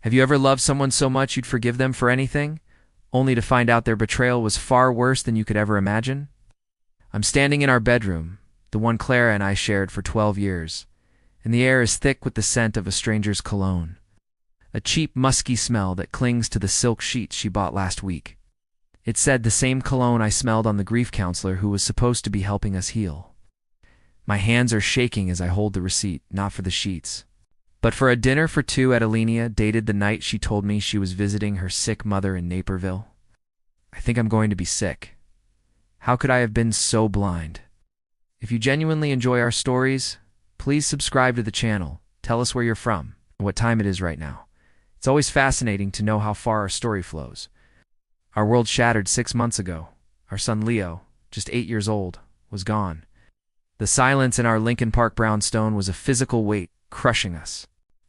Have you ever loved someone so much you'd forgive them for anything, only to find out their betrayal was far worse than you could ever imagine? I'm standing in our bedroom, the one Clara and I shared for 12 years, and the air is thick with the scent of a stranger's cologne, a cheap, musky smell that clings to the silk sheets she bought last week. It said the same cologne I smelled on the grief counselor who was supposed to be helping us heal. My hands are shaking as I hold the receipt, not for the sheets, but for a dinner for two at Alenia, dated the night she told me she was visiting her sick mother in Naperville. I think I'm going to be sick. How could I have been so blind? If you genuinely enjoy our stories, please subscribe to the channel. Tell us where you're from and what time it is right now. It's always fascinating to know how far our story flows. Our world shattered 6 months ago. Our son Leo, just 8 years old, was gone. The silence in our Lincoln Park brownstone was a physical weight crushing us.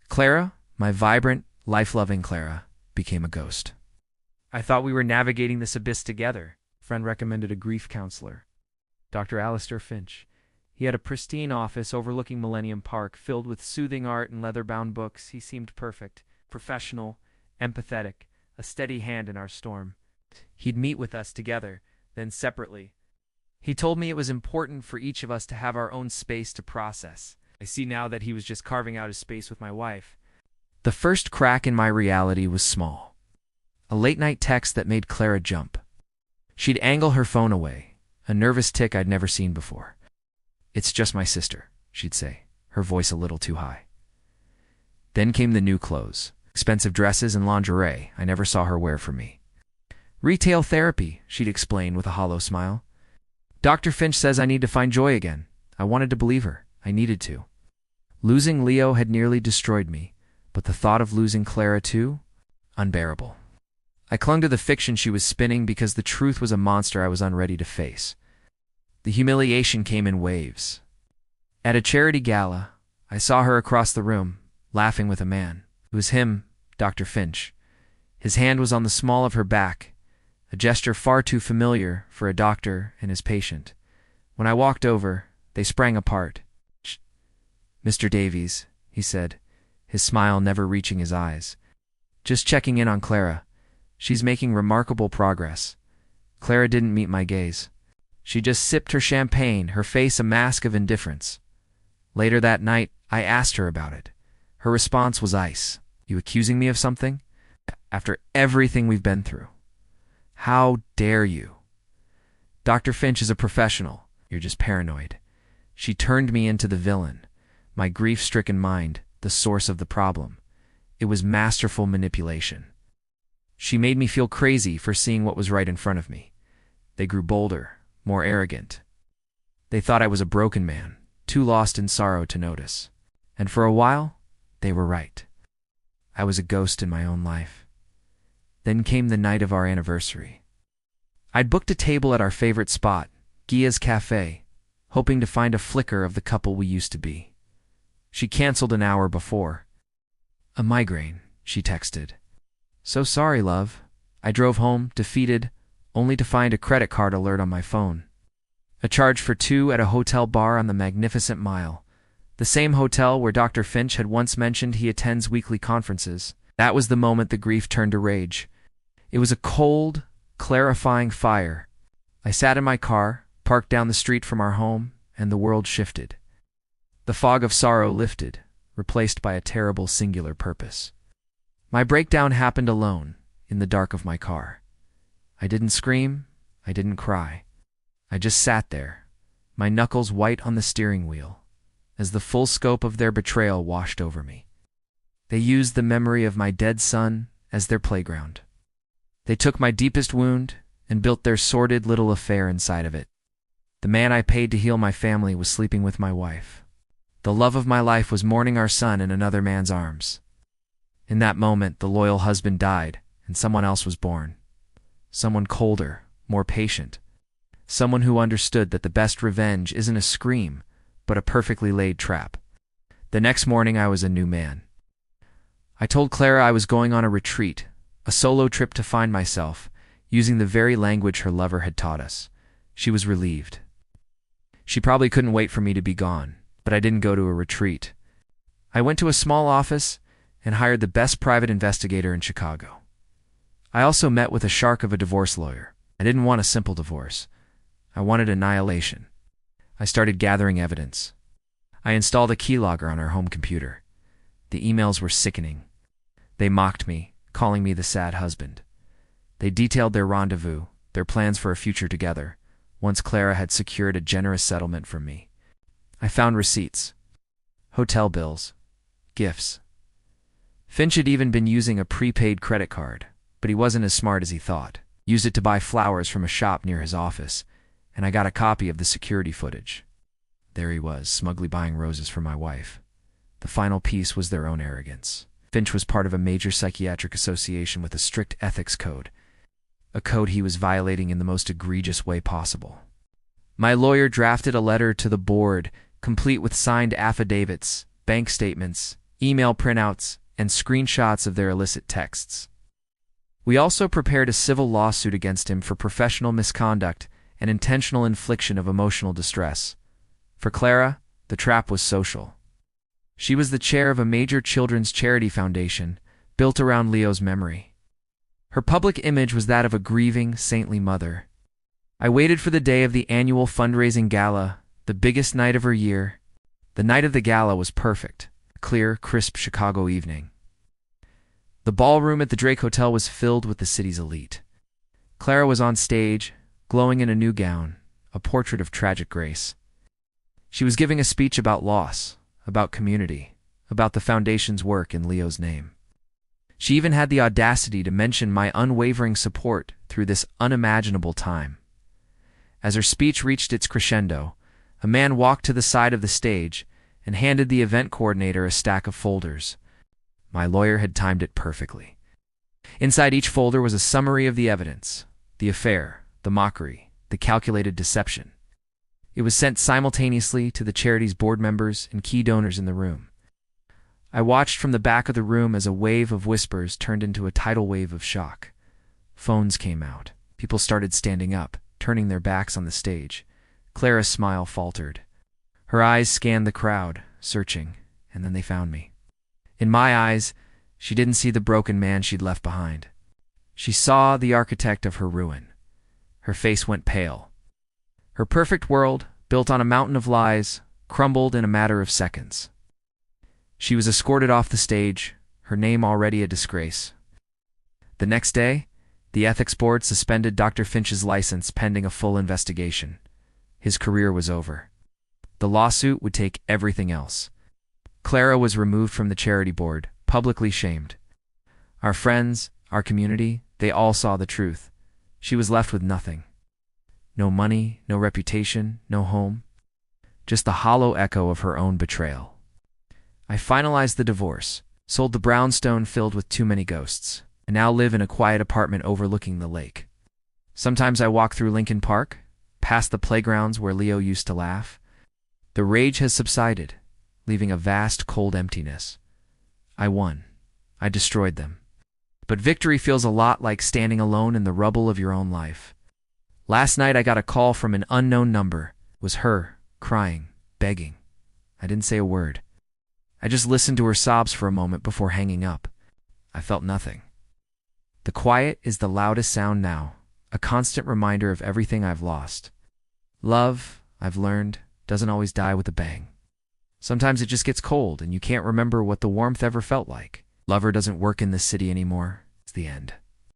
Clara, my vibrant, life-loving Clara, became a ghost. I thought we were navigating this abyss together. A friend recommended a grief counselor, Dr. Alistair Finch. He had a pristine office overlooking Millennium Park, filled with soothing art and leather-bound books. He seemed perfect, professional, empathetic, a steady hand in our storm. He'd meet with us together, then separately. He told me it was important for each of us to have our own space to process. I see now that he was just carving out his space with my wife. The first crack in my reality was small. A late-night text that made Clara jump. She'd angle her phone away, a nervous tick I'd never seen before. "It's just my sister," she'd say, her voice a little too high. Then came the new clothes, expensive dresses and lingerie I never saw her wear for me. "Retail therapy," she'd explain with a hollow smile. "Dr. Finch says I need to find joy again." I wanted to believe her. I needed to. Losing Leo had nearly destroyed me, but the thought of losing Clara too? Unbearable. I clung to the fiction she was spinning because the truth was a monster I was unready to face. The humiliation came in waves. At a charity gala, I saw her across the room, laughing with a man. It was him, Dr. Finch. His hand was on the small of her back, a gesture far too familiar for a doctor and his patient. When I walked over, they sprang apart. "Mr. Davies," he said, his smile never reaching his eyes. "Just checking in on Clara. She's making remarkable progress." Clara didn't meet my gaze. She just sipped her champagne, her face a mask of indifference. Later that night, I asked her about it. Her response was ice. "You accusing me of something? After everything we've been through? How dare you?" "Dr. Finch is a professional. You're just paranoid." She turned me into the villain, my grief-stricken mind, the source of the problem. It was masterful manipulation. She made me feel crazy for seeing what was right in front of me. They grew bolder, more arrogant. They thought I was a broken man, too lost in sorrow to notice. And for a while, they were right. I was a ghost in my own life. Then came the night of our anniversary. I'd booked a table at our favorite spot, Gia's Cafe, hoping to find a flicker of the couple we used to be. She canceled an hour before. "A migraine," she texted. "So sorry, love." I drove home, defeated, only to find a credit card alert on my phone. A charge for two at a hotel bar on the Magnificent Mile, the same hotel where Dr. Finch had once mentioned he attends weekly conferences. That was the moment the grief turned to rage. It was a cold, clarifying fire. I sat in my car, parked down the street from our home, and the world shifted. The fog of sorrow lifted, replaced by a terrible singular purpose. My breakdown happened alone, in the dark of my car. I didn't scream, I didn't cry. I just sat there, my knuckles white on the steering wheel, as the full scope of their betrayal washed over me. They used the memory of my dead son as their playground. They took my deepest wound and built their sordid little affair inside of it. The man I paid to heal my family was sleeping with my wife. The love of my life was mourning our son in another man's arms. In that moment, the loyal husband died, and someone else was born. Someone colder, more patient. Someone who understood that the best revenge isn't a scream, but a perfectly laid trap. The next morning, I was a new man. I told Clara I was going on a retreat, a solo trip to find myself, using the very language her lover had taught us. She was relieved. She probably couldn't wait for me to be gone, but I didn't go to a retreat. I went to a small office, and hired the best private investigator in Chicago. I also met with a shark of a divorce lawyer. I didn't want a simple divorce. I wanted annihilation. I started gathering evidence. I installed a keylogger on our home computer. The emails were sickening. They mocked me, calling me the sad husband. They detailed their rendezvous, their plans for a future together, once Clara had secured a generous settlement from me. I found receipts, hotel bills, gifts. Finch had even been using a prepaid credit card, but he wasn't as smart as he thought. Used it to buy flowers from a shop near his office, and I got a copy of the security footage. There he was, smugly buying roses for my wife. The final piece was their own arrogance. Finch was part of a major psychiatric association with a strict ethics code, a code he was violating in the most egregious way possible. My lawyer drafted a letter to the board, complete with signed affidavits, bank statements, email printouts, and screenshots of their illicit texts. We also prepared a civil lawsuit against him for professional misconduct and intentional infliction of emotional distress. For Clara, the trap was social. She was the chair of a major children's charity foundation built around Leo's memory. Her public image was that of a grieving, saintly mother. I waited for the day of the annual fundraising gala, the biggest night of her year. The night of the gala was perfect, a clear, crisp Chicago evening. The ballroom at the Drake Hotel was filled with the city's elite. Clara was on stage, glowing in a new gown, a portrait of tragic grace. She was giving a speech about loss, about community, about the foundation's work in Leo's name. She even had the audacity to mention my unwavering support through this unimaginable time. As her speech reached its crescendo, a man walked to the side of the stage and handed the event coordinator a stack of folders. My lawyer had timed it perfectly. Inside each folder was a summary of the evidence, the affair, the mockery, the calculated deception. It was sent simultaneously to the charity's board members and key donors in the room. I watched from the back of the room as a wave of whispers turned into a tidal wave of shock. Phones came out. People started standing up, turning their backs on the stage. Clara's smile faltered. Her eyes scanned the crowd, searching, and then they found me. In my eyes, she didn't see the broken man she'd left behind. She saw the architect of her ruin. Her face went pale. Her perfect world, built on a mountain of lies, crumbled in a matter of seconds. She was escorted off the stage, her name already a disgrace. The next day, the ethics board suspended Dr. Finch's license pending a full investigation. His career was over. The lawsuit would take everything else. Clara was removed from the charity board, publicly shamed. Our friends, our community, they all saw the truth. She was left with nothing. No money, no reputation, no home. Just the hollow echo of her own betrayal. I finalized the divorce, sold the brownstone filled with too many ghosts, and now live in a quiet apartment overlooking the lake. Sometimes I walk through Lincoln Park, past the playgrounds where Leo used to laugh. The rage has subsided, leaving a vast, cold emptiness. I won. I destroyed them. But victory feels a lot like standing alone in the rubble of your own life. Last night I got a call from an unknown number. It was her, crying, begging. I didn't say a word. I just listened to her sobs for a moment before hanging up. I felt nothing. The quiet is the loudest sound now, a constant reminder of everything I've lost. Love, I've learned, doesn't always die with a bang. Sometimes it just gets cold and you can't remember what the warmth ever felt like. Lover doesn't work in this city anymore. It's the end.